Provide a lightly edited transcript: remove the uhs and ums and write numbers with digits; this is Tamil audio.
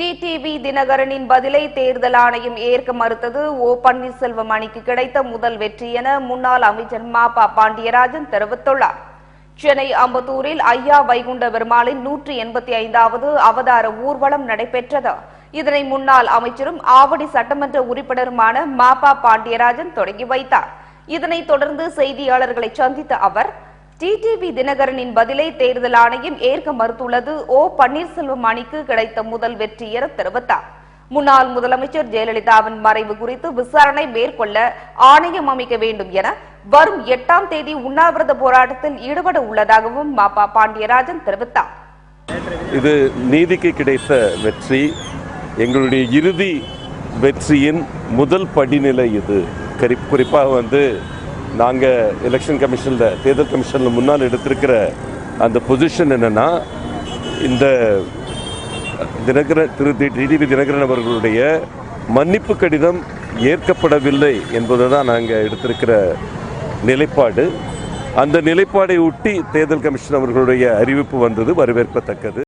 டிடிவி தினகரனின் பதிலை தேர்தல் ஆணையம் ஏற்க மறுத்தது ஓ பன்னீர்செல்வம் அணிக்கு கிடைத்த முதல் வெற்றி என முன்னாள் அமைச்சர் மா.பா. பாண்டியராஜன் தெரிவித்துள்ளார். சென்னை அம்பத்தூரில் ஐயா வைகுண்ட பெருமாளின் 185வது அவதார ஊர்வலம் நடைபெற்றது. இதனை முன்னாள் அமைச்சரும் ஆவடி சட்டமன்ற உறுப்பினருமான மா.பா. பாண்டியராஜன் தொடங்கி வைத்தார். இதனைத் தொடர்ந்து செய்தியாளர்களை சந்தித்த அவர், டிடிவி தினகரனின் பதிலை தேர்தல் ஆணையம் ஏற்க மறுத்துள்ளது ஓ பன்னீர்செல்வம் அணிக்கு கிடைத்த முதல் வெற்றி என தெரிவித்தார். முன்னாள் முதலமைச்சர் ஜெயலலிதாவின் மறைவு குறித்து விசாரணை மேற்கொள்ள ஆணையம் அமைக்க வேண்டும் என வரும் 8ஆம் தேதி உண்ணாவிரத போராட்டத்தில் ஈடுபட உள்ளதாகவும் மா.பா. பாண்டியராஜன் தெரிவித்தார். இது நீதிக்கு கிடைத்த வெற்றி, எங்களுடைய இறுதி வெற்றியின் முதல் படிநிலை. இது குறிப்பாக நாங்கள் எலெக்ஷன் கமிஷனில், தேர்தல் கமிஷனில் முன்னால் எடுத்திருக்கிற அந்த பொசிஷன் என்னென்னா, இந்த டிடிவி தினகரன் அவர்களுடைய மன்னிப்பு கடிதம் ஏற்கப்படவில்லை என்பது தான் நாங்கள் எடுத்திருக்கிற நிலைப்பாடு. அந்த நிலைப்பாடை ஒட்டி தேர்தல் கமிஷன் அவர்களுடைய அறிவிப்பு வந்தது வரவேற்கத்தக்கது.